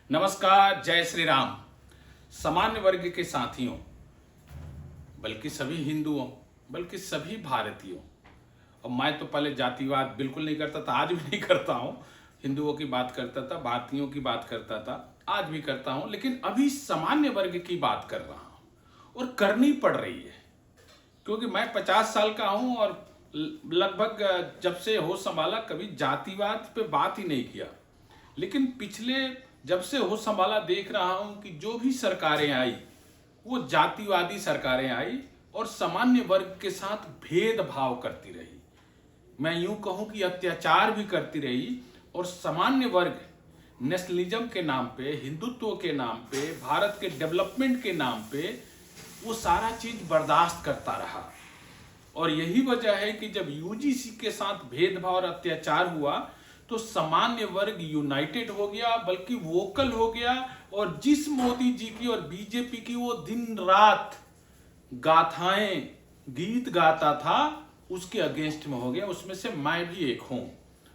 नमस्कार, जय श्री राम। सामान्य वर्ग के साथियों, बल्कि सभी हिंदुओं, बल्कि सभी भारतीयों, और मैं तो पहले जातिवाद बिल्कुल नहीं करता था, आज भी नहीं करता हूँ। हिंदुओं की बात करता था, भारतीयों की बात करता था, आज भी करता हूँ, लेकिन अभी सामान्य वर्ग की बात कर रहा हूँ और करनी पड़ रही है। क्योंकि मैं 50 साल का हूँ और लगभग जब से होश संभाला कभी जातिवाद पे बात ही नहीं किया। लेकिन पिछले जब से होश संभाला देख रहा हूं कि जो भी सरकारें आई वो जातिवादी सरकारें आई और सामान्य वर्ग के साथ भेदभाव करती रही। मैं यूं कहूं कि अत्याचार भी करती रही और सामान्य वर्ग नेशनलिज्म के नाम पे, हिंदुत्व के नाम पे, भारत के डेवलपमेंट के नाम पे वो सारा चीज बर्दाश्त करता रहा। और यही वजह है कि जब यूजीसी के साथ भेदभाव और अत्याचार हुआ तो सामान्य वर्ग यूनाइटेड हो गया, बल्कि वोकल हो गया। और जिस मोदी जी की और बीजेपी की वो दिन रात गाथाएं गीत गाता था उसके अगेंस्ट में हो गया। उसमें से मैं भी एक हूं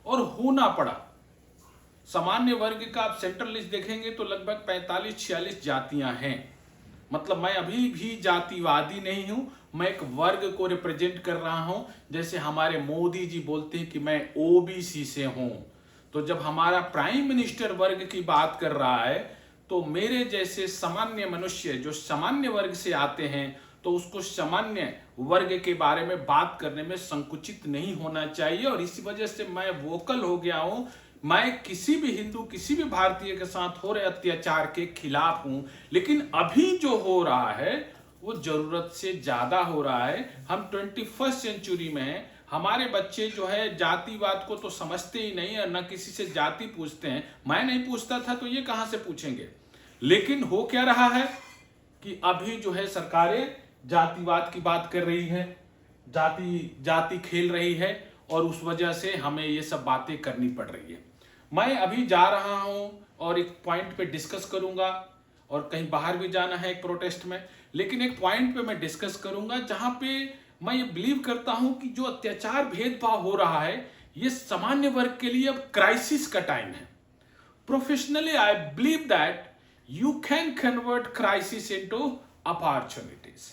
और होना पड़ा। सामान्य वर्ग का आप सेंट्रल लिस्ट देखेंगे तो लगभग 45-46 जातियां हैं। मतलब मैं अभी भी जातिवादी नहीं हूं, मैं एक वर्ग को रिप्रेजेंट कर रहा हूं। जैसे हमारे मोदी जी बोलते हैं कि मैं ओबीसी से हूं, तो जब हमारा प्राइम मिनिस्टर वर्ग की बात कर रहा है तो मेरे जैसे सामान्य मनुष्य जो सामान्य वर्ग से आते हैं तो उसको सामान्य वर्ग के बारे में बात करने में संकुचित नहीं होना चाहिए। और इसी वजह से मैं वोकल हो गया हूं। मैं किसी भी हिंदू, किसी भी भारतीय के साथ हो रहे अत्याचार के खिलाफ हूं। लेकिन अभी जो हो रहा है वो जरूरत से ज्यादा हो रहा है। हम 21st सेंचुरी में हैं। हमारे बच्चे जो है जातिवाद को तो समझते ही नहीं है, न किसी से जाति पूछते हैं। मैं नहीं पूछता था तो ये कहां से पूछेंगे। लेकिन हो क्या रहा है कि अभी जो है सरकारें जातिवाद की बात कर रही है, जाति खेल रही है और उस वजह से हमें ये सब बातें करनी पड़ रही है। मैं अभी जा रहा हूं और एक पॉइंट पे डिस्कस करूंगा और कहीं बाहर भी जाना है एक प्रोटेस्ट में। लेकिन एक पॉइंट पे मैं डिस्कस करूंगा जहां पे मैं ये बिलीव करता हूं कि जो अत्याचार भेदभाव हो रहा है ये सामान्य वर्ग के लिए अब क्राइसिस का टाइम है। Professionally I believe that you can convert crisis into opportunities.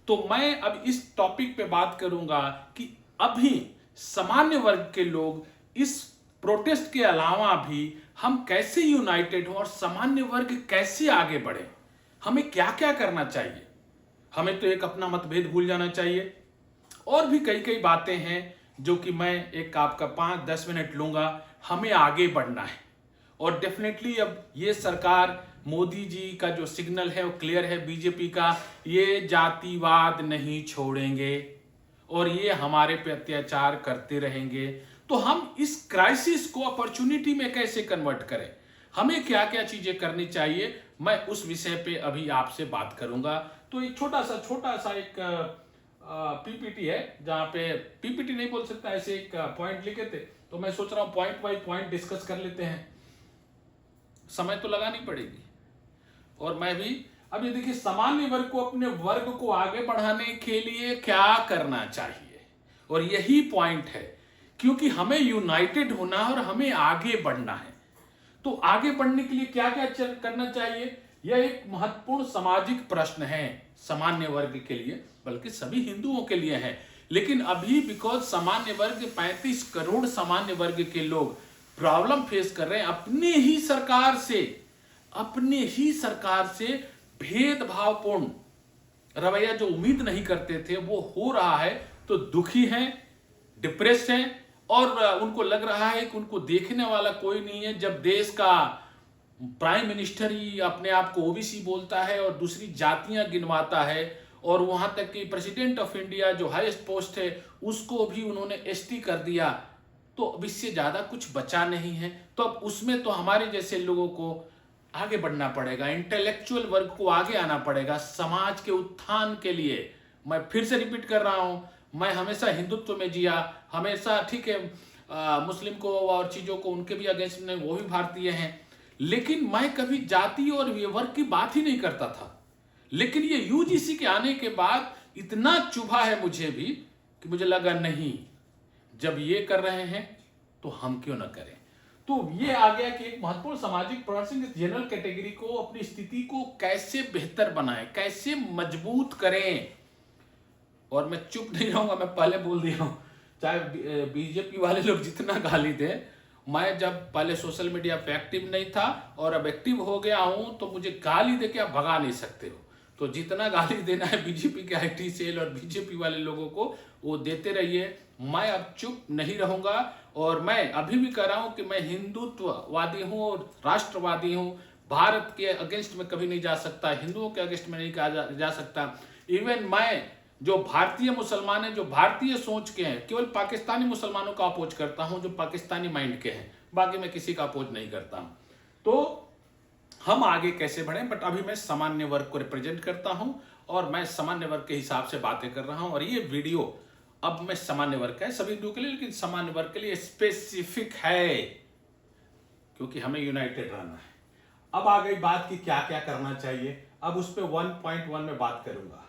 तो मैं अब इस टॉपिक पे बात करूंगा कि अभी सामान्य वर्ग के लोग इस प्रोटेस्ट के अलावा भी हम कैसे यूनाइटेड हो और सामान्य वर्ग कैसे आगे बढ़े। हमें क्या क्या करना चाहिए। हमें तो एक अपना मतभेद भूल जाना चाहिए। और भी कई कई बातें हैं जो कि मैं एक आपका 5-10 मिनट लूंगा। हमें आगे बढ़ना है और डेफिनेटली अब ये सरकार, मोदी जी का जो सिग्नल है वो क्लियर है। बीजेपी का, ये जातिवाद नहीं छोड़ेंगे और ये हमारे पे अत्याचार करते रहेंगे। तो हम इस क्राइसिस को अपॉर्चुनिटी में कैसे कन्वर्ट करें, हमें क्या क्या चीजें करनी चाहिए, मैं उस विषय पे अभी आपसे बात करूंगा। तो एक छोटा सा एक पीपीटी है जहां पे पीपीटी नहीं बोल सकता, ऐसे एक पॉइंट लिखे थे। तो मैं सोच रहा हूं पॉइंट बाय पॉइंट डिस्कस कर लेते हैं, समय तो लगानी पड़ेगी। और मैं भी अभी देखिए सामान्य वर्ग को, अपने वर्ग को आगे बढ़ाने के लिए क्या करना चाहिए, और यही पॉइंट है। क्योंकि हमें यूनाइटेड होना है और हमें आगे बढ़ना है। तो आगे बढ़ने के लिए क्या क्या करना चाहिए, यह एक महत्वपूर्ण सामाजिक प्रश्न है सामान्य वर्ग के लिए, बल्कि सभी हिंदुओं के लिए है। लेकिन अभी बिकॉज सामान्य वर्ग 35 करोड़ सामान्य वर्ग के लोग प्रॉब्लम फेस कर रहे हैं अपने ही सरकार से भेदभावपूर्ण रवैया जो उम्मीद नहीं करते थे वो हो रहा है। तो दुखी हैं, डिप्रेस्ड हैं और उनको लग रहा है कि उनको देखने वाला कोई नहीं है। जब देश का प्राइम मिनिस्टर ही अपने आप को ओबीसी बोलता है और दूसरी जातियां गिनवाता है, और वहां तक कि प्रेसिडेंट ऑफ इंडिया जो हाईएस्ट पोस्ट है उसको भी उन्होंने एसटी कर दिया, तो अब इससे ज्यादा कुछ बचा नहीं है। तो अब उसमें तो हमारे जैसे लोगों को आगे बढ़ना पड़ेगा, इंटेलेक्चुअल वर्ग को आगे आना पड़ेगा समाज के उत्थान के लिए। मैं फिर से रिपीट कर रहा हूं, मैं हमेशा हिंदुत्व में जिया, हमेशा ठीक है मुस्लिम को और चीजों को उनके भी अगेंस्ट में, वो भी भारतीय हैं, लेकिन मैं कभी जाति और वर्ग की बात ही नहीं करता था। लेकिन ये यूजीसी के आने के बाद इतना चुभा है मुझे भी कि मुझे लगा नहीं, जब ये कर रहे हैं तो हम क्यों ना करें। तो ये आ गया कि एक महत्वपूर्ण सामाजिक पर्सन इस जनरल कैटेगरी को अपनी स्थिति को कैसे बेहतर बनाएं, कैसे मजबूत करें। और मैं चुप नहीं रहूंगा, मैं पहले बोल दिया हूं, चाहे बीजेपी वाले लोग जितना गाली दे, मैं जब पहले सोशल मीडिया पे एक्टिव नहीं था और अब एक्टिव हो गया हूं, तो मुझे गाली दे के आप भगा नहीं सकते हो। तो जितना गाली देना है बीजेपी के आईटी सेल और बीजेपी वाले लोगों को, वो देते रहिए। मैं अब चुप नहीं रहूंगा और मैं अभी भी कह रहा हूं कि मैं हिंदुत्ववादी हूं और राष्ट्रवादी हूं। भारत के अगेंस्ट में कभी नहीं जा सकता, हिंदुओं के अगेंस्ट में नहीं कहा जा सकता। इवन मैं जो भारतीय मुसलमान हैं, जो भारतीय सोच के हैं, केवल पाकिस्तानी मुसलमानों का अपोज करता हूं जो पाकिस्तानी माइंड के हैं, बाकी मैं किसी का अपोज नहीं करता हूं। तो हम आगे कैसे बढ़ें, बट अभी मैं सामान्य वर्ग को रिप्रेजेंट करता हूं और मैं सामान्य वर्ग के हिसाब से बातें कर रहा हूं। और ये वीडियो अब मैं सामान्य वर्ग का है, सभी हिंदुओं के लिए, लेकिन सामान्य वर्ग के लिए स्पेसिफिक है क्योंकि हमें यूनाइटेड रहना है। अब आ गई बात कि क्या क्या करना चाहिए। अब उस पर 1.1 में बात करूंगा।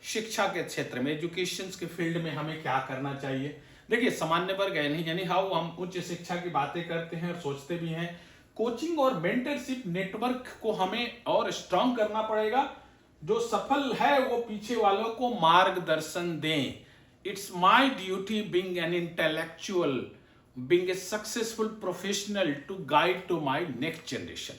शिक्षा के क्षेत्र में, एजुकेशन के फील्ड में हमें क्या करना चाहिए। देखिए, सामान्य वर्ग है नहीं, यानी हाउ हम उच्च शिक्षा की बातें करते हैं और सोचते भी हैं। कोचिंग और मेंटरशिप नेटवर्क को हमें और स्ट्रांग करना पड़ेगा। जो सफल है वो पीछे वालों को मार्गदर्शन दें। It's my duty being an intellectual, being a successful professional to guide to my next generation.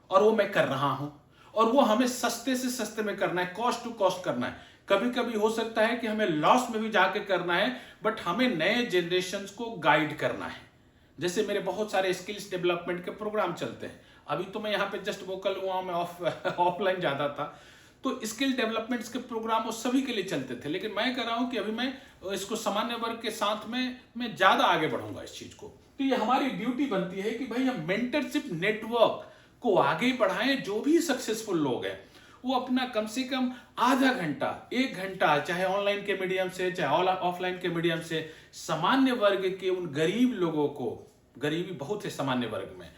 और वो मैं कर रहा हूं, और वो हमें सस्ते से सस्ते में करना है, कॉस्ट टू कॉस्ट करना है। कभी कभी हो सकता है कि हमें लॉस में भी जाके करना है, बट हमें नए जनरेशन को गाइड करना है। जैसे मेरे बहुत सारे स्किल्स डेवलपमेंट के प्रोग्राम चलते हैं। अभी तो मैं यहाँ पे जस्ट वोकल हुआ, मैं ऑफलाइन ज्यादा था, तो स्किल डेवलपमेंट्स के प्रोग्राम वो सभी के लिए चलते थे। लेकिन मैं कह रहा हूँ कि अभी मैं इसको सामान्य वर्ग के साथ में मैं ज्यादा आगे बढ़ूंगा इस चीज को। तो ये हमारी ड्यूटी बनती है कि भाई हम मेंटरशिप नेटवर्क को आगे बढ़ाएं। जो भी सक्सेसफुल लोग हैं वो अपना कम से कम आधा घंटा, 1 घंटा, चाहे ऑनलाइन के मीडियम से चाहे ऑफलाइन के मीडियम से, सामान्य वर्ग के उन गरीब लोगों को, गरीबी बहुत है सामान्य वर्ग में,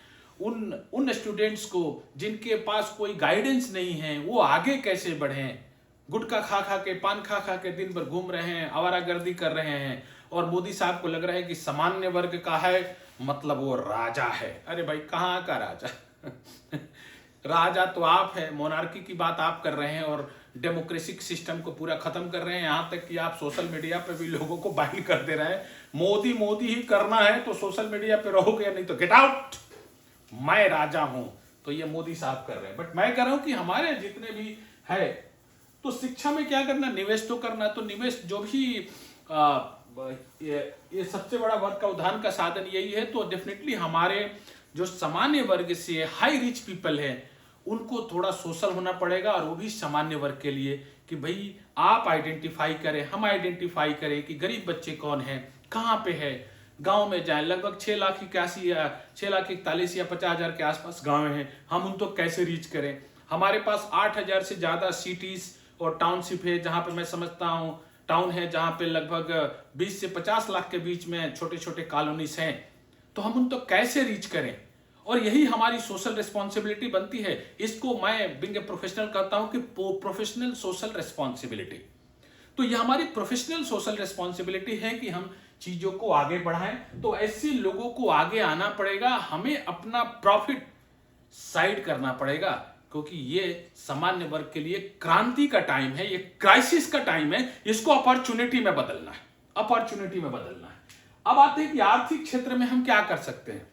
उन स्टूडेंट्स को जिनके पास कोई गाइडेंस नहीं है, वो आगे कैसे बढ़ें। गुटखा खा खा के, पान खा खा के दिन भर घूम रहे हैं, आवारागर्दी कर रहे हैं, और मोदी साहब को लग रहा है कि सामान्य वर्ग का है मतलब वो राजा है। अरे भाई, कहाँ का राजा राजा तो आप है। मोनार्की की बात आप कर रहे हैं और डेमोक्रेटिक सिस्टम को पूरा खत्म कर रहे हैं। यहां तक कि आप सोशल मीडिया पे भी लोगों को बाइंड कर दे रहे हैं। मोदी मोदी ही करना है तो सोशल मीडिया पे रहोगे, नहीं तो गेट आउट, मैं राजा हूं। तो ये मोदी साहब कर रहे हैं। बट मैं कह रहा हूं कि हमारे जितने भी है, तो शिक्षा में क्या करना, निवेश तो करना। तो निवेश जो भी ये सबसे बड़ा वर्ग का उद्धार का साधन यही है। तो डेफिनेटली हमारे जो सामान्य वर्ग से हाई रिच पीपल है उनको थोड़ा सोशल होना पड़ेगा, और वो भी सामान्य वर्ग के लिए कि भाई आप आइडेंटिफाई करें, हम आइडेंटिफाई करें कि गरीब बच्चे कौन हैं, कहाँ पे है। गांव में जाएं, लगभग 6,41,000 या 50,000 के आसपास गांव हैं, हम उन तो कैसे रीच करें। हमारे पास 8,000 से ज्यादा सिटीज और टाउनशिप है, जहां पे मैं समझता हूं टाउन है जहां पे लगभग 20 से 50 लाख के बीच में छोटे छोटे कॉलोनीज हैं। तो हम उन तो कैसे रीच करें, और यही हमारी सोशल रिस्पॉन्सिबिलिटी बनती है। इसको मैं बिंग ए प्रोफेशनल कहता हूं कि प्रोफेशनल सोशल रिस्पॉन्सिबिलिटी। तो ये हमारी प्रोफेशनल सोशल रिस्पॉन्सिबिलिटी है कि हम चीजों को आगे बढ़ाएं। तो ऐसे लोगों को आगे आना पड़ेगा, हमें अपना प्रॉफिट साइड करना पड़ेगा, क्योंकि ये सामान्य वर्ग के लिए क्रांति का टाइम है, ये क्राइसिस का टाइम है। इसको अपॉर्चुनिटी में बदलना है, अपॉर्चुनिटी में बदलना है। अब आते हैं कि आर्थिक क्षेत्र में हम क्या कर सकते हैं।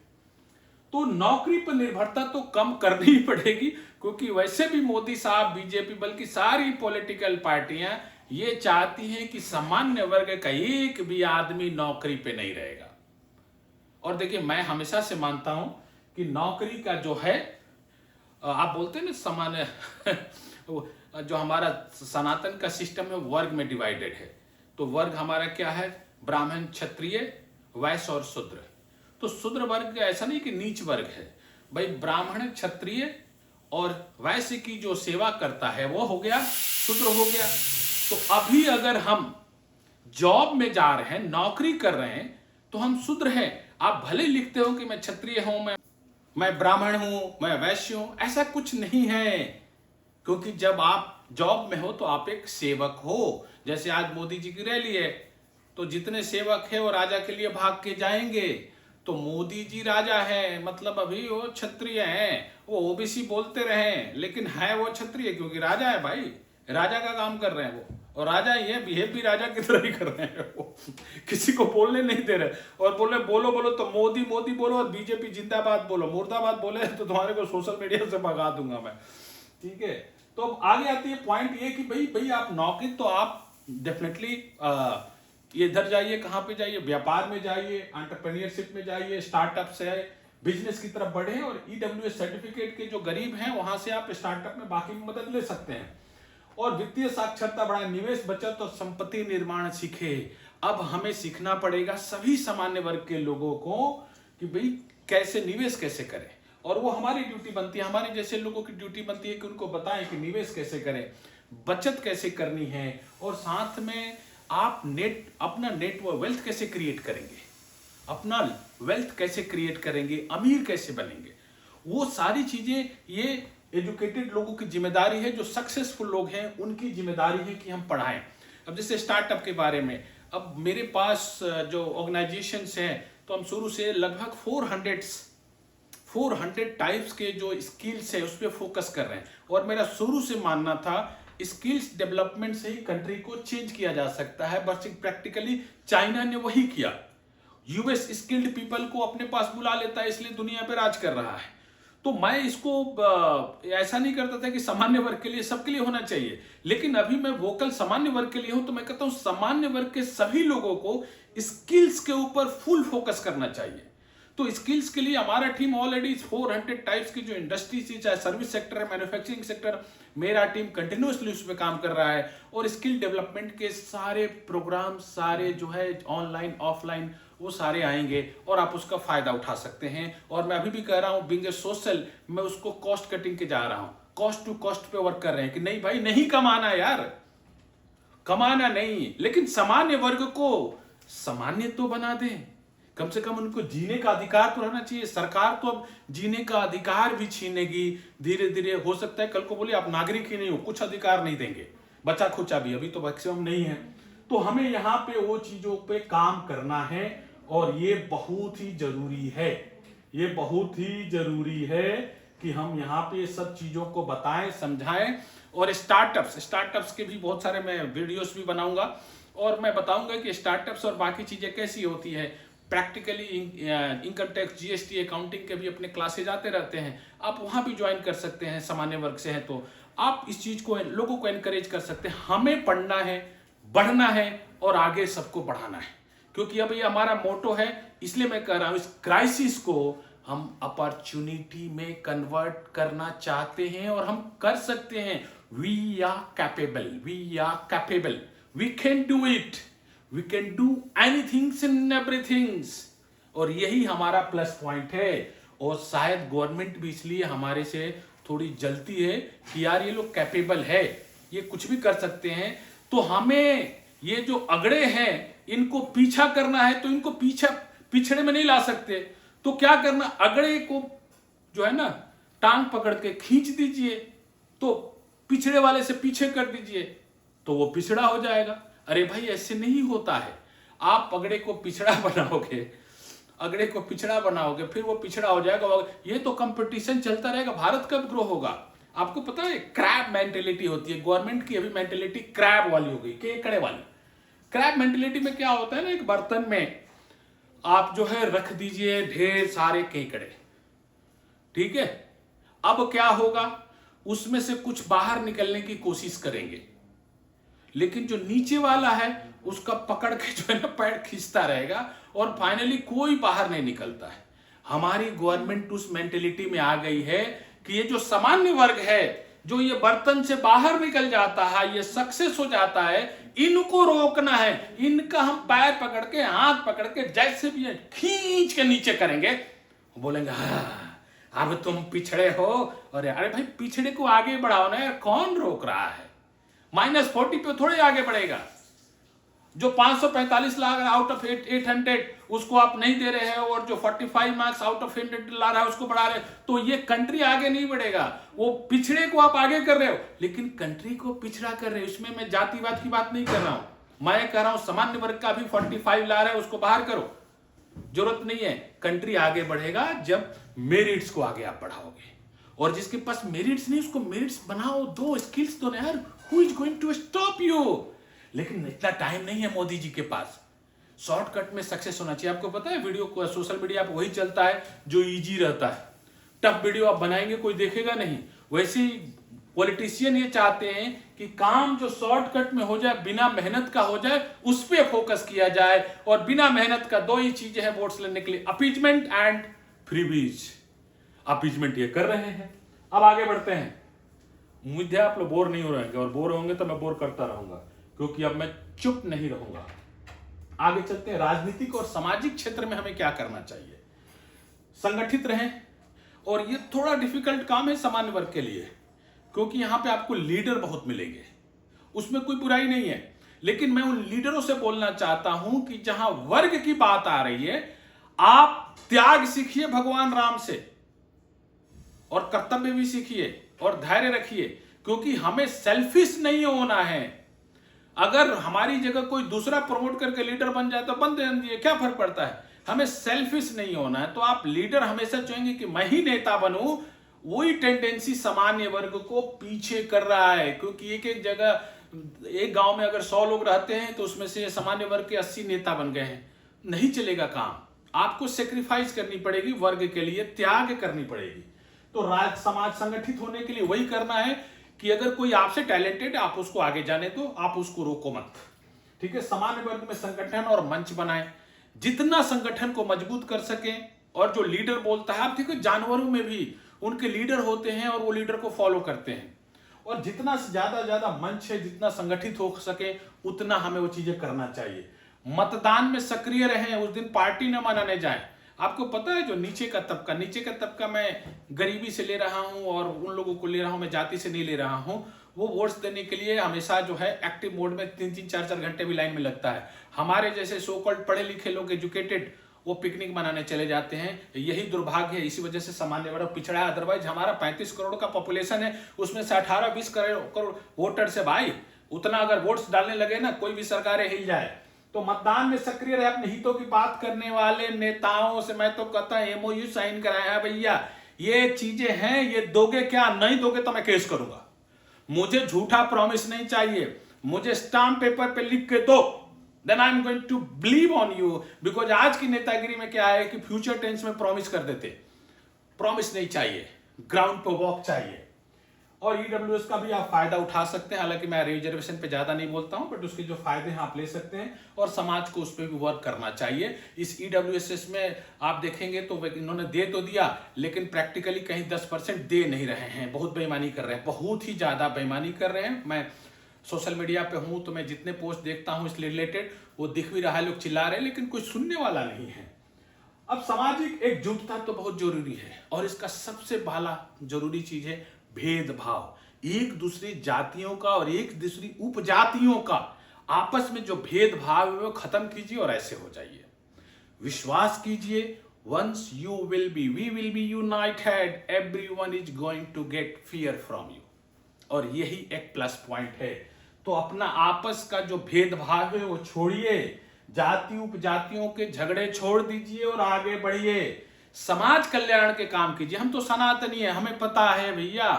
तो नौकरी पर निर्भरता तो कम करनी ही पड़ेगी, क्योंकि वैसे भी मोदी साहब, बीजेपी, बल्कि सारी पॉलिटिकल पार्टियां ये चाहती हैं कि सामान्य वर्ग का एक भी आदमी नौकरी पे नहीं रहेगा। और देखिए, मैं हमेशा से मानता हूं कि नौकरी का जो है, आप बोलते हैं ना सामान्य जो हमारा सनातन का सिस्टम है वर्ग में डिवाइडेड है। तो वर्ग हमारा क्या है, ब्राह्मण, क्षत्रिय, वैश्य और शूद्र। तो शूद्र वर्ग ऐसा नहीं कि नीच वर्ग है भाई, ब्राह्मण, क्षत्रिय और वैश्य की जो सेवा करता है वो हो गया, शूद्र हो गया। तो अभी अगर हम जॉब में जा रहे हैं, नौकरी कर रहे हैं, तो हम शूद्र हैं। आप भले लिखते हो कि मैं क्षत्रिय हूं, मैं ब्राह्मण हूं, मैं वैश्य हूं, ऐसा कुछ नहीं है। क्योंकि जब आप जॉब में हो तो आप एक सेवक हो। जैसे आज मोदी जी की रैली है, तो जितने सेवक है वो राजा के लिए भाग के जाएंगे। तो मोदी जी राजा है, मतलब अभी वो क्षत्रिय हैं, वो ओबीसी बोलते रहे लेकिन है वो क्षत्रिय, क्योंकि राजा है भाई, राजा का काम कर रहे हैं वो, और राजा ही है, बिहेव भी राजा की तरह ही कर रहे हैं वो, किसी को बोलने नहीं दे रहे, और बोले बोलो बोलो तो मोदी मोदी बोलो, और बीजेपी जिंदाबाद बोलो, मुर्दाबाद बोले तो तुम्हारे को सोशल मीडिया से भगा दूंगा मैं, ठीक है। तो अब आगे आती है पॉइंट ये कि भाई आप नौकरी तो आप डेफिनेटली ये इधर जाइए, कहाँ पे जाइए, व्यापार में जाइए, एंटरप्रेन्योरशिप में जाइए, स्टार्टअप से बिजनेस की तरफ बढ़े, और ईडब्ल्यूएस सर्टिफिकेट के जो गरीब हैं वहां से आप स्टार्टअप में बाकी मदद ले सकते हैं, और वित्तीय साक्षरता बढ़ाए, निवेश बचत और संपत्ति निर्माण सीखे। अब हमें सीखना पड़ेगा सभी सामान्य वर्ग के लोगों को कि भाई कैसे निवेश कैसे करें, और वो हमारी ड्यूटी बनती है, हमारे जैसे लोगों की ड्यूटी बनती है कि उनको बताएं कि निवेश कैसे करें, बचत कैसे करनी है, और साथ में आप अपना वेल्थ कैसे क्रिएट करेंगे, अपना वेल्थ कैसे क्रिएट करेंगे, अमीर कैसे बनेंगे, वो सारी चीजें ये एजुकेटेड लोगों की जिम्मेदारी है, जो सक्सेसफुल लोग हैं उनकी जिम्मेदारी है कि हम पढ़ाएं। अब जैसे स्टार्टअप के बारे में, अब मेरे पास जो ऑर्गेनाइजेशंस हैं, तो हम शुरू से लगभग 400 टाइप्स के जो स्किल्स है उस पर फोकस कर रहे हैं, और मेरा शुरू से मानना था स्किल्स डेवलपमेंट से ही कंट्री को चेंज किया जा सकता है, बस प्रैक्टिकली चाइना ने वही किया, यूएस स्किल्ड पीपल को अपने पास बुला लेता है, इसलिए दुनिया पे राज कर रहा है। तो मैं इसको ऐसा नहीं करता था कि सामान्य वर्ग के लिए, सबके लिए होना चाहिए, लेकिन अभी मैं वोकल सामान्य वर्ग के लिए हूं, तो मैं कहता हूं सामान्य वर्ग के सभी लोगों को स्किल्स के ऊपर फुल फोकस करना चाहिए। तो स्किल्स के लिए हमारा टीम ऑलरेडी 400 टाइप्स की जो इंडस्ट्री थी, चाहे सर्विस सेक्टर है, मैन्युफैक्चरिंग सेक्टर, मेरा टीम कंटिन्यूसली उस पर काम कर रहा है, और स्किल डेवलपमेंट के सारे प्रोग्राम, सारे जो है ऑनलाइन ऑफलाइन, वो सारे आएंगे और आप उसका फायदा उठा सकते हैं। और मैं अभी भी कह रहा हूं बीइंग ए सोशल, मैं उसको कॉस्ट कटिंग के जा रहा हूं, कॉस्ट टू कॉस्ट पे वर्क कर रहे हैं कि नहीं भाई नहीं कमाना यार, कमाना नहीं, लेकिन सामान्य वर्ग को सामान्य तो बना दें, कम से कम उनको जीने का अधिकार तो रहना चाहिए। सरकार तो अब जीने का अधिकार भी छीनेगी धीरे धीरे, हो सकता है कल को बोले आप नागरिक ही नहीं हो, कुछ अधिकार नहीं देंगे, बचा खुचा भी, अभी तो मैक्सिमम नहीं है। तो हमें यहाँ पे वो चीजों पे काम करना है, और ये बहुत ही जरूरी है, ये बहुत ही जरूरी है कि हम यहाँ पे सब चीजों को बताएं, समझाएं। और स्टार्टअप्स के भी बहुत सारे मैं वीडियोस भी बनाऊंगा, और मैं बताऊंगा कि स्टार्टअप्स और बाकी चीजें कैसी होती है, practically income tax, GST, accounting के भी अपने क्लासेज आते रहते हैं, आप वहां भी ज्वाइन कर सकते हैं, सामान्य वर्ग से हैं तो आप इस चीज को लोगों को एनकरेज कर सकते हैं। हमें पढ़ना है, बढ़ना है, और आगे सबको बढ़ाना है, क्योंकि अब ये हमारा मोटो है। इसलिए मैं कह रहा हूं इस क्राइसिस को हम अपॉर्चुनिटी में कन्वर्ट करना चाहते हैं, और हम कर सकते हैं। We are capable, we can do it, we can do anythings in everythings, और यही हमारा प्लस पॉइंट है। और शायद गवर्नमेंट भी इसलिए हमारे से थोड़ी जलती है कि यार ये लोग कैपेबल है, ये कुछ भी कर सकते हैं। तो हमें ये जो अगड़े हैं इनको पीछा करना है, तो इनको पिछड़े में नहीं ला सकते, तो क्या करना, अगड़े को जो है ना टांग पकड़ के खींच दीजिए, तो पिछड़े वाले से पीछे कर दीजिए, तो वो पिछड़ा हो जाएगा। अरे भाई ऐसे नहीं होता है, आप अगड़े को पिछड़ा बनाओगे, फिर वो पिछड़ा हो जाएगा। ये तो कंपटीशन चलता रहेगा, भारत कब ग्रो होगा? आपको पता है क्रैब मेंटेलिटी होती है गवर्नमेंट की, अभी मेंटेलिटी क्रैब वाली हो गई, केकड़े वाली। क्रैब मेंटेलिटी में क्या होता है ना, एक बर्तन में आप जो है रख दीजिए ढेर सारे केकड़े, ठीक है, अब क्या होगा, उसमें से कुछ बाहर निकलने की कोशिश करेंगे, लेकिन जो नीचे वाला है उसका पकड़ के जो है ना पैर खींचता रहेगा, और फाइनली कोई बाहर नहीं निकलता है। हमारी गवर्नमेंट उस मेंटेलिटी में आ गई है कि ये जो सामान्य वर्ग है, जो ये बर्तन से बाहर निकल जाता है, ये सक्सेस हो जाता है, इनको रोकना है। इनका हम पैर पकड़ के, हाथ पकड़ के, जैसे भी खींच के नीचे करेंगे, बोलेंगे हाँ अब तुम पिछड़े हो। और अरे भाई पिछड़े को आगे बढ़ाओ ना यार, कौन रोक रहा है? -40 पे थोड़े आगे बढ़ेगा। जो 545 लाख आउट ऑफ 800 उसको आप नहीं दे रहे हैं, और जो 45 मार्क्स आउट ऑफ 100 ला रहा है उसको बढ़ा रहे हैं, तो ये कंट्री आगे नहीं बढ़ेगा। वो पिछड़े को आप आगे कर रहे हो, लेकिन कंट्री को पिछड़ा कर रहे हो। इसमें मैं जातिवाद की बात नहीं कर रहा हूं, मैं कह रहा हूं सामान्य वर्ग का भी 45 ला रहा है, उसको बाहर करो। जरूरत नहीं है। कंट्री आगे बढ़ेगा जब मेरिट्स को आगे आप बढ़ाओगे, और जिसके पास मेरिट्स नहीं उसको मेरिट्स बनाओ, दो स्किल्स दो ना यार। Who is going to stop you? लेकिन इतना टाइम नहीं है मोदी जी के पास। शॉर्टकट में सक्सेस होना चाहिए। आपको पता है वीडियो को सोशल मीडिया पर वही चलता है जो इजी रहता है। टफ वीडियो आप बनाएंगे कोई देखेगा नहीं। वैसे ही पॉलिटिशियन ये चाहते हैं कि काम जो शॉर्टकट में हो जाए, बिना मेहनत का हो जाए, उस पर फोकस किया जाए। और बिना मेहनत का दो ही चीजें हैं वोट्स लेने के लिए, अपीजमेंट एंड फ्रीबीज। अपीजमेंट ये कर रहे हैं। अब आगे बढ़ते हैं। मुझे आप लोग बोर नहीं हो रहेंगे, और बोर होंगे तो मैं बोर करता रहूंगा, क्योंकि अब मैं चुप नहीं रहूंगा। आगे चलते हैं। राजनीतिक और सामाजिक क्षेत्र में हमें क्या करना चाहिए? संगठित रहें, और ये थोड़ा डिफिकल्ट काम है सामान्य वर्ग के लिए, क्योंकि यहां पे आपको लीडर बहुत मिलेंगे, उसमें कोई बुराई नहीं है। लेकिन मैं उन लीडरों से बोलना चाहता हूं कि जहां वर्ग की बात आ रही है, आप त्याग सीखिए भगवान राम से, और कर्तव्य भी सीखिए, और धैर्य रखिए, क्योंकि हमें सेल्फिश नहीं होना है। अगर हमारी जगह कोई दूसरा प्रमोट करके लीडर बन जाए तो बन दीजिए, क्या फर्क पड़ता है। हमें सेल्फिश नहीं होना है। तो आप लीडर हमेशा चाहेंगे कि मैं ही नेता बनूं, वही टेंडेंसी सामान्य वर्ग को पीछे कर रहा है। क्योंकि एक एक जगह, एक गांव में अगर 100 लोग रहते हैं तो उसमें से सामान्य वर्ग के 80 नेता बन गए हैं। नहीं चलेगा काम। आपको सेक्रीफाइस करनी पड़ेगी, वर्ग के लिए त्याग करनी पड़ेगी। तो राज समाज संगठित होने के लिए वही करना है कि अगर कोई आपसे टैलेंटेड, आप उसको आगे जाने दो, आप उसको रोको मत। ठीक है। सामान्य वर्ग में संगठन और मंच बनाएं, जितना संगठन को मजबूत कर सकें। और जो लीडर बोलता है, आप देखो जानवरों में भी उनके लीडर होते हैं और वो लीडर को फॉलो करते हैं। और जितना ज्यादा मंच है, जितना संगठित हो सके, उतना हमें वो चीजें करना चाहिए। मतदान में सक्रिय रहें, उस दिन पार्टी न मनाने जाएं। आपको पता है जो नीचे का तबका मैं गरीबी से ले रहा हूं और उन लोगों को ले रहा हूं, मैं जाति से नहीं ले रहा हूं, वो वोट्स देने के लिए हमेशा जो है एक्टिव मोड में 3-3, 4-4 घंटे भी लाइन में लगता है। हमारे जैसे सो कॉल्ड पढ़े लिखे लोग, एजुकेटेड, वो पिकनिक मनाने चले जाते हैं। यही दुर्भाग्य है, इसी वजह से सामान्य वर्ग पिछड़ा है। अदरवाइज हमारा 35 करोड़ का पॉपुलेशन है, उसमें से 18-20 करोड़ वोटर्स है भाई। उतना अगर वोट्स डालने लगे ना, कोई भी सरकारें हिल जाए। तो मतदान में सक्रिय रहे। अपने हितों की बात करने वाले नेताओं से मैं तो कहता हूं MOU साइन कराया है भैया, ये चीजें हैं, ये दोगे क्या? नहीं दोगे तो मैं केस करूंगा। मुझे झूठा प्रॉमिस नहीं चाहिए, मुझे स्टाम्प पेपर पे लिख के दो, then I'm going to believe on you। Because आज की नेतागिरी में क्या है कि फ्यूचर टेंस में प्रॉमिस कर देते। प्रॉमिस नहीं चाहिए, ग्राउंड पे वॉक चाहिए। और EWS का भी आप फायदा उठा सकते हैं। हालांकि मैं रिजर्वेशन पे ज्यादा नहीं बोलता हूं, बट उसके जो फायदे हैं आप ले सकते हैं, और समाज को उस पर भी वर्क करना चाहिए। इस EWS में आप देखेंगे तो इन्होंने दे तो दिया, लेकिन प्रैक्टिकली कहीं 10% दे नहीं रहे हैं। बहुत बेईमानी कर रहे हैं, बहुत ही ज्यादा बेईमानी कर रहे हैं। मैं सोशल मीडिया पे हूं तो मैं जितने पोस्ट देखता हूं इससे रिलेटेड, वो दिख भी रहा है, लोग चिल्ला रहे हैं, लेकिन कोई सुनने वाला नहीं है। अब सामाजिक एकजुटता तो बहुत जरूरी है, और इसका सबसे पहला जरूरी चीज है भेदभाव। एक दूसरी जातियों का और एक दूसरी उपजातियों का आपस में जो भेदभाव है वो खत्म कीजिए, और ऐसे हो जाइए। विश्वास कीजिए, once you will be, we will be united, everyone is going to get fear from you. और यही एक प्लस पॉइंट है। तो अपना आपस का जो भेदभाव है वो छोड़िए, जाति उपजातियों के झगड़े छोड़ दीजिए और आगे बढ़िए। समाज कल्याण के काम कीजिए। हम तो सनातनी है, हमें पता है भैया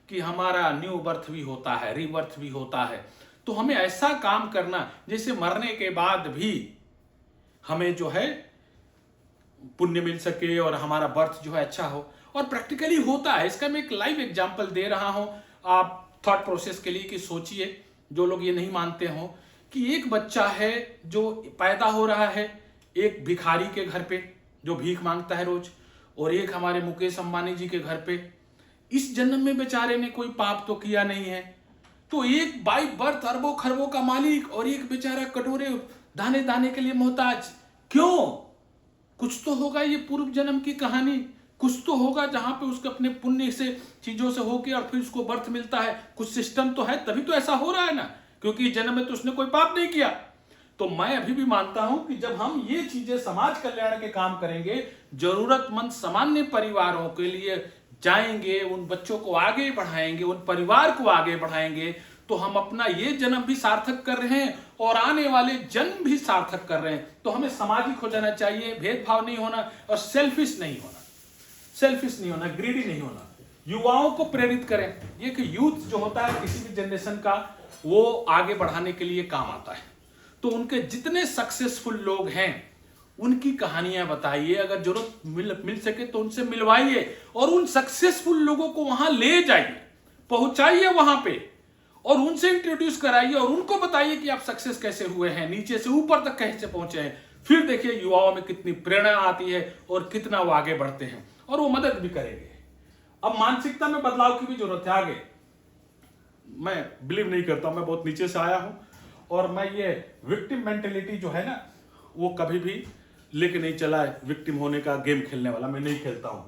कि हमारा न्यू बर्थ भी होता है, रीबर्थ भी होता है। तो हमें ऐसा काम करना जैसे मरने के बाद भी हमें जो है पुण्य मिल सके और हमारा बर्थ जो है अच्छा हो। और प्रैक्टिकली होता है। इसका मैं एक लाइव एग्जांपल दे रहा हूं आप थॉट प्रोसेस के लिए, कि सोचिए जो लोग ये नहीं मानते हो कि एक बच्चा है जो पैदा हो रहा है एक भिखारी के घर पे जो भीख मांगता है रोज, और एक हमारे मुकेश अंबानी जी के घर पे। इस जन्म में बेचारे ने कोई पाप तो किया नहीं है। तो एक बाई बर्थ अरबों खरबों का मालिक, और एक बेचारा कटोरे दाने दाने के लिए मोहताज। क्यों? कुछ तो होगा ये पूर्व जन्म की कहानी, कुछ तो होगा जहां पे उसके अपने पुण्य से चीजों से होके और फिर उसको बर्थ मिलता है। कुछ सिस्टम तो है, तभी तो ऐसा हो रहा है ना, क्योंकि इस जन्म में तो उसने कोई पाप नहीं किया। तो मैं अभी भी मानता हूं कि जब हम ये चीजें समाज कल्याण के काम करेंगे, जरूरतमंद सामान्य परिवारों के लिए जाएंगे, उन बच्चों को आगे बढ़ाएंगे, उन परिवार को आगे बढ़ाएंगे, तो हम अपना ये जन्म भी सार्थक कर रहे हैं और आने वाले जन्म भी सार्थक कर रहे हैं। तो हमें सामाजिक हो जाना चाहिए, भेदभाव नहीं होना और सेल्फिश नहीं होना, ग्रीडी नहीं होना। युवाओं को प्रेरित करें। ये कि यूथ जो होता है किसी भी जनरेशन का, वो आगे बढ़ाने के लिए काम आता है। तो उनके जितने सक्सेसफुल लोग हैं उनकी कहानियां बताइए, अगर जरूरत मिल सके तो उनसे मिलवाइए और उन सक्सेसफुल लोगों को वहां ले जाइए, पहुंचाइए वहां पे और उनसे इंट्रोड्यूस कराइए और उनको बताइए कि आप सक्सेस कैसे हुए हैं, नीचे से ऊपर तक कैसे पहुंचे हैं। फिर देखिए युवाओं में कितनी प्रेरणा आती है और कितना वो आगे बढ़ते हैं और वो मदद भी करेंगे। अब मानसिकता में बदलाव की भी जरूरत है आगे। मैं बिलीव नहीं करता, मैं बहुत नीचे से आया हूं और मैं ये विक्टिम मेंटेलिटी जो है ना, वो कभी भी लेके नहीं चला है। विक्टिम होने का गेम खेलने वाला मैं नहीं खेलता हूं।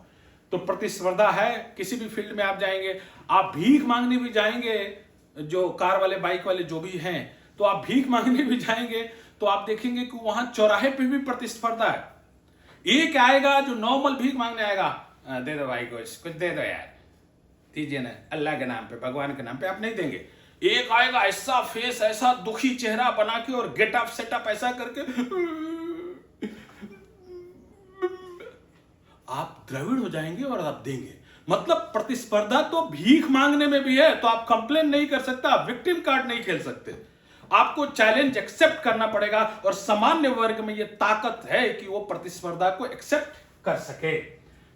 तो प्रतिस्पर्धा है, किसी भी फील्ड में आप जाएंगे, आप भीख मांगने भी जाएंगे, जो कार वाले बाइक वाले जो भी हैं, तो आप भीख मांगने भी जाएंगे तो आप देखेंगे कि वहां चौराहे पे भी प्रतिस्पर्धा है। एक आएगा जो नॉर्मल भीख मांगने आएगा, दे दो भाई कुछ दे दो यार, दीजिए ना, अल्लाह के नाम पे, भगवान के नाम पे। आप नहीं देंगे। एक आएगा ऐसा फेस, ऐसा दुखी चेहरा बना के और गेटअप सेटअप ऐसा करके, आप द्रविड़ हो जाएंगे और आप देंगे। मतलब प्रतिस्पर्धा तो भीख मांगने में भी है। तो आप कंप्लेन नहीं कर सकते, आप विक्टिम कार्ड नहीं खेल सकते। आपको चैलेंज एक्सेप्ट करना पड़ेगा और सामान्य वर्ग में यह ताकत है कि वो प्रतिस्पर्धा को एक्सेप्ट कर सके,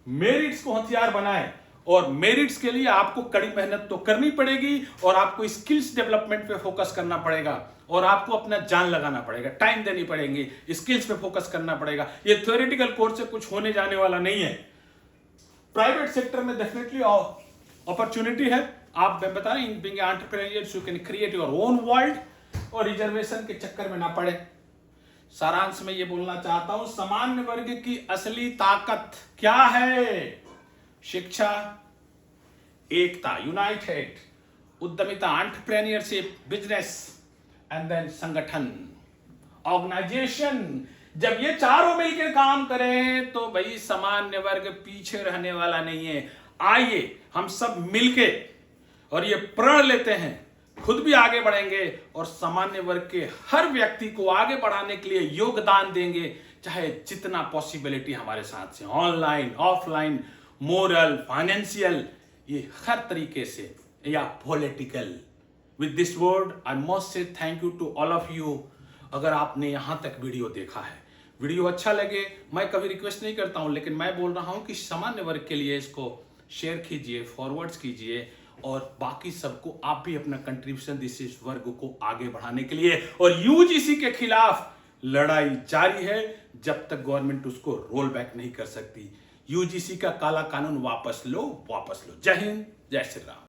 मेरिट्स को हथियार बनाए। और मेरिट्स के लिए आपको कड़ी मेहनत तो करनी पड़ेगी और आपको स्किल्स डेवलपमेंट पे फोकस करना पड़ेगा और आपको अपना जान लगाना पड़ेगा, टाइम देनी पड़ेगी, स्किल्स पे फोकस करना पड़ेगा। ये थ्योरेटिकल कोर्स से कुछ होने जाने वाला नहीं है। प्राइवेट सेक्टर में डेफिनेटली अपॉर्चुनिटी है। आप बता रहे हैं, being entrepreneurs you can create your own world और रिजर्वेशन के चक्कर में ना पड़े। सारांश में ये बोलना चाहता हूं, सामान्य वर्ग की असली ताकत क्या है? शिक्षा, एकता, यूनाइटेड, उद्यमिता, एंटरप्रेन्योरशिप, बिजनेस एंड देन संगठन, ऑर्गेनाइजेशन। जब ये चारों मिलकर काम करें तो भाई सामान्य वर्ग पीछे रहने वाला नहीं है। आइए हम सब मिलके और ये प्रण लेते हैं, खुद भी आगे बढ़ेंगे और सामान्य वर्ग के हर व्यक्ति को आगे बढ़ाने के लिए योगदान देंगे, चाहे जितना पॉसिबिलिटी हमारे साथ से, ऑनलाइन, ऑफलाइन, मोरल, फाइनेंशियल, ये हर तरीके से, या political. With this word I must say thank you to all of you. अगर आपने यहां तक वीडियो देखा है, वीडियो अच्छा लगे, मैं कभी रिक्वेस्ट नहीं करता हूं, लेकिन मैं बोल रहा हूं कि सामान्य वर्ग के लिए इसको शेयर कीजिए, फॉरवर्ड्स कीजिए और बाकी सबको आप भी अपना कंट्रीब्यूशन दिस इस वर्ग को आगे बढ़ाने के लिए। और यूजीसी के खिलाफ लड़ाई जारी है जब तक गवर्नमेंट उसको रोल बैक नहीं कर सकती। यूजीसी का काला कानून वापस लो, वापस लो। जय हिंद, जय श्री राम।